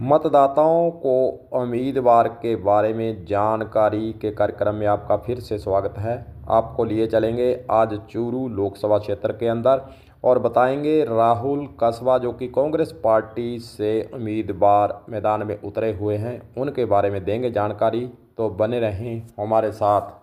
मतदाताओं को उम्मीदवार के बारे में जानकारी के कार्यक्रम में आपका फिर से स्वागत है। आपको लिए चलेंगे आज चूरू लोकसभा क्षेत्र के अंदर और बताएंगे राहुल कस्बा जो कि कांग्रेस पार्टी से उम्मीदवार मैदान में उतरे हुए हैं, उनके बारे में देंगे जानकारी। तो बने रहें हमारे साथ।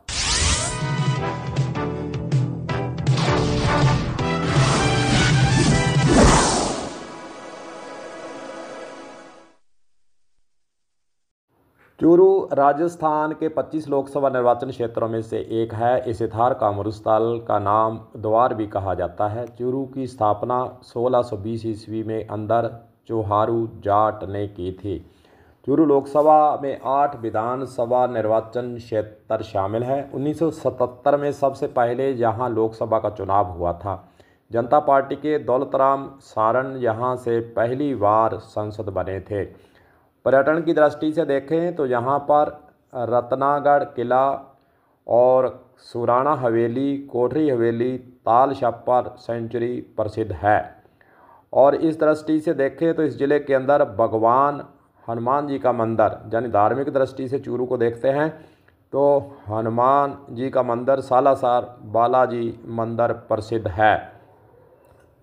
चूरू राजस्थान के 25 लोकसभा निर्वाचन क्षेत्रों में से एक है। इस थार का मरुस्थल का नाम द्वार भी कहा जाता है। चूरू की स्थापना 1620 ईस्वी में अंदर चौहारू जाट ने की थी। चूरू लोकसभा में 8 विधानसभा निर्वाचन क्षेत्र शामिल है। 1977 में सबसे पहले यहाँ लोकसभा का चुनाव हुआ था। जनता पार्टी के दौलतराम सारण यहाँ से पहली बार सांसद बने थे। पर्यटन की दृष्टि से देखें तो यहाँ पर रत्नागढ़ किला और सुराणा हवेली, कोठरी हवेली, ताल छप्पर सेंचुरी प्रसिद्ध है। और इस दृष्टि से देखें तो इस ज़िले के अंदर भगवान हनुमान जी का मंदिर, यानी धार्मिक दृष्टि से चूरू को देखते हैं तो हनुमान जी का मंदिर सालासर बालाजी मंदिर प्रसिद्ध है।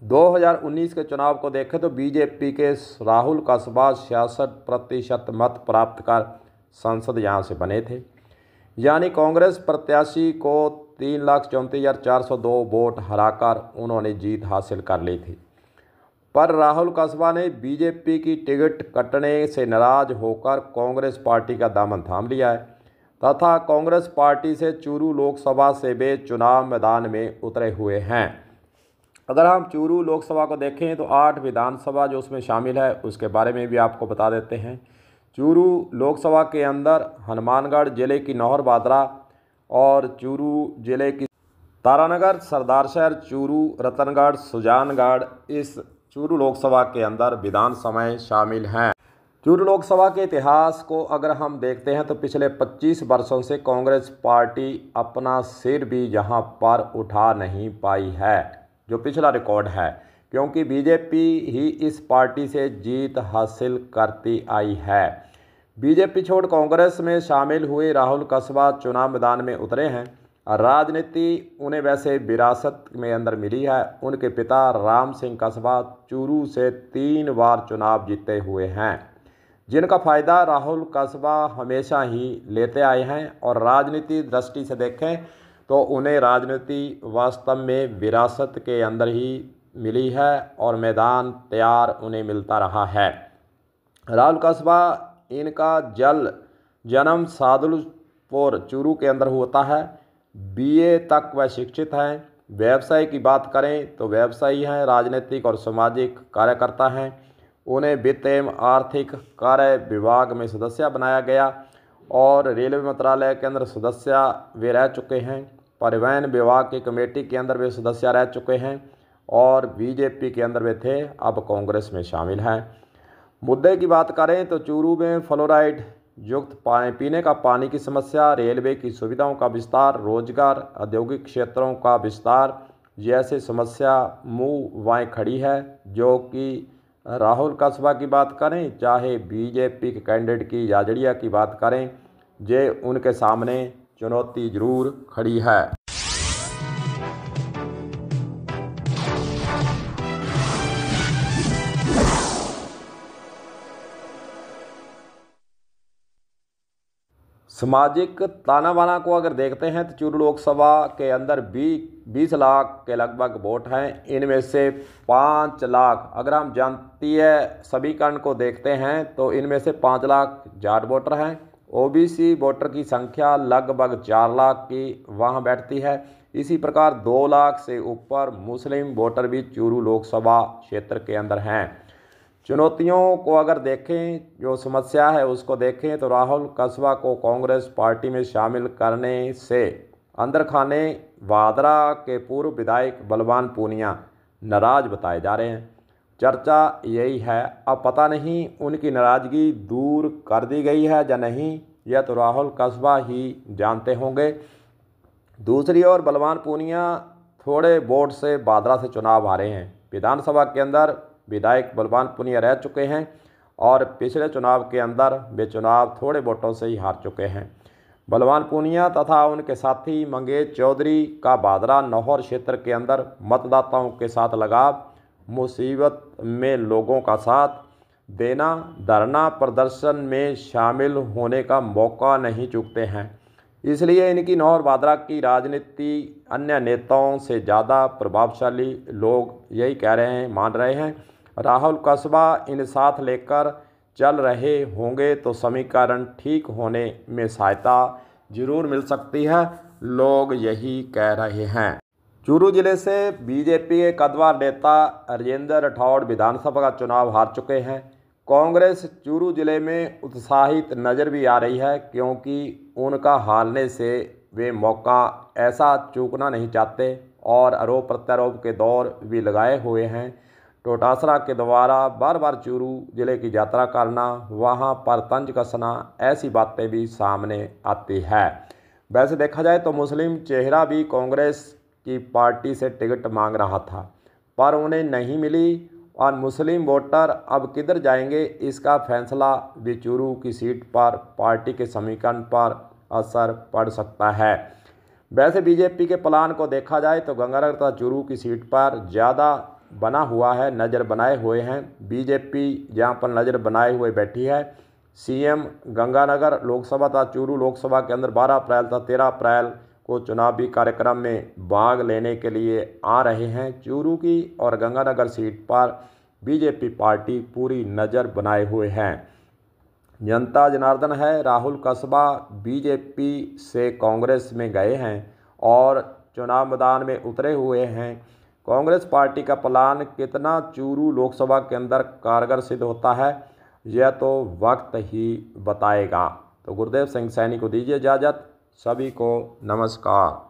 2019 के चुनाव को देखें तो बीजेपी के राहुल कस्बा 66% मत प्राप्त कर सांसद यहां से बने थे, यानी कांग्रेस प्रत्याशी को 3,34,402 वोट हराकर उन्होंने जीत हासिल कर ली थी। पर राहुल कस्बा ने बीजेपी की टिकट कटने से नाराज होकर कांग्रेस पार्टी का दामन थाम लिया है तथा कांग्रेस पार्टी से चूरू लोकसभा से वे चुनाव मैदान में उतरे हुए हैं। अगर हम चूरू लोकसभा को देखें तो 8 विधानसभा जो उसमें शामिल है उसके बारे में भी आपको बता देते हैं। चूरू लोकसभा के अंदर हनुमानगढ़ जिले की नौहर बादरा और चूरू जिले की तारानगर, सरदारशहर, चूरू, रतनगढ़, सुजानगढ़ इस चूरू लोकसभा के अंदर विधानसभाएं शामिल हैं। चूरू लोकसभा के इतिहास को अगर हम देखते हैं तो पिछले 25 वर्षों से कांग्रेस पार्टी अपना सिर भी यहाँ पर उठा नहीं पाई है, जो पिछला रिकॉर्ड है, क्योंकि बीजेपी ही इस पार्टी से जीत हासिल करती आई है। बीजेपी छोड़ कांग्रेस में शामिल हुए राहुल कस्बा चुनाव मैदान में उतरे हैं। राजनीति उन्हें वैसे विरासत में अंदर मिली है। उनके पिता राम सिंह कस्बा चूरू से 3 बार चुनाव जीते हुए हैं, जिनका फ़ायदा राहुल कस्बा हमेशा ही लेते आए हैं। और राजनीति दृष्टि से देखें तो उन्हें राजनीति वास्तव में विरासत के अंदर ही मिली है और मैदान तैयार उन्हें मिलता रहा है। राहुल कस्बा इनका जन्म सादुलपुर चूरू के अंदर होता है। बीए तक वह शिक्षित हैं। व्यवसाय की बात करें तो व्यवसायी हैं, राजनीतिक और सामाजिक कार्यकर्ता हैं। उन्हें वित्त एवं आर्थिक कार्य विभाग में सदस्य बनाया गया और रेलवे मंत्रालय के अंदर सदस्य वे रह चुके हैं। परिवहन विभाग की कमेटी के अंदर वे सदस्य रह चुके हैं और बीजेपी के अंदर वे थे, अब कांग्रेस में शामिल हैं। मुद्दे की बात करें तो चूरू में फ्लोराइड युक्त पीने का पानी की समस्या, रेलवे की सुविधाओं का विस्तार, रोजगार, औद्योगिक क्षेत्रों का विस्तार जैसे समस्या मुँह बाएं खड़ी है, जो कि राहुल कस्बा की बात करें चाहे बीजेपी के कैंडिडेट की याजड़िया की बात करें, जे उनके सामने चुनौती जरूर खड़ी है। सामाजिक ताना बाना को अगर देखते हैं तो चूरू लोकसभा के अंदर 20 लाख के लगभग वोट हैं। इनमें से 5 लाख, अगर हम जातीय समीकरण को देखते हैं तो इनमें से 5 लाख जाट वोटर हैं। ओबीसी वोटर की संख्या लगभग 4 लाख की वहां बैठती है। इसी प्रकार 2 लाख से ऊपर मुस्लिम वोटर भी चूरू लोकसभा क्षेत्र के अंदर हैं। चुनौतियों को अगर देखें, जो समस्या है उसको देखें तो राहुल कस्बा को कांग्रेस पार्टी में शामिल करने से अंदर खाने वादरा के पूर्व विधायक बलवान पूनिया नाराज बताए जा रहे हैं। चर्चा यही है, अब पता नहीं उनकी नाराज़गी दूर कर दी गई है या नहीं, यह तो राहुल कस्बा ही जानते होंगे। दूसरी ओर बलवान पूनिया थोड़े वोट से बादरा से चुनाव हारे हैं। विधानसभा के अंदर विधायक बलवान पूनिया रह चुके हैं और पिछले चुनाव के अंदर वे चुनाव थोड़े वोटों से ही हार चुके हैं। बलवान पूनिया तथा उनके साथी मंगेश चौधरी का भादरा नौहर क्षेत्र के अंदर मतदाताओं के साथ लगाव, मुसीबत में लोगों का साथ देना, धरना प्रदर्शन में शामिल होने का मौका नहीं चूकते हैं। इसलिए इनकी नौहर भादरा की राजनीति अन्य नेताओं से ज़्यादा प्रभावशाली लोग यही कह रहे हैं, मान रहे हैं। राहुल कस्बा इन साथ लेकर चल रहे होंगे तो समीकरण ठीक होने में सहायता जरूर मिल सकती है, लोग यही कह रहे हैं। चूरू जिले से बीजेपी के कद्दावर नेता राजेंद्र राठौड़ विधानसभा का चुनाव हार चुके हैं। कांग्रेस चूरू जिले में उत्साहित नज़र भी आ रही है, क्योंकि उनका हारने से वे मौका ऐसा चूकना नहीं चाहते और आरोप प्रत्यारोप के दौर भी लगाए हुए हैं। टोटासरा के द्वारा बार बार चूरू जिले की यात्रा करना, वहां पर तंज कसना, ऐसी बातें भी सामने आती है। वैसे देखा जाए तो मुस्लिम चेहरा भी कांग्रेस की पार्टी से टिकट मांग रहा था, पर उन्हें नहीं मिली और मुस्लिम वोटर अब किधर जाएंगे, इसका फैसला भी चूरू की सीट पर पार्टी के समीकरण पर असर पड़ सकता है। वैसे बीजेपी के प्लान को देखा जाए तो गंगानगर तथा चूरू की सीट पर ज़्यादा बना हुआ है, नज़र बनाए हुए हैं। बीजेपी जहां पर नज़र बनाए हुए बैठी है, सीएम गंगानगर लोकसभा तथा चूरू लोकसभा के अंदर 12 अप्रैल तथा 13 अप्रैल को चुनावी कार्यक्रम में भाग लेने के लिए आ रहे हैं। चूरू की और गंगानगर सीट पर बीजेपी पार्टी पूरी नज़र बनाए हुए हैं। जनता जनार्दन है, राहुल कस्बा बीजेपी से कांग्रेस में गए हैं और चुनाव मैदान में उतरे हुए हैं। कांग्रेस पार्टी का प्लान कितना चूरू लोकसभा के अंदर कारगर सिद्ध होता है, यह तो वक्त ही बताएगा। तो गुरुदेव सिंह सैनी को दीजिए इजाज़त। सभी को नमस्कार।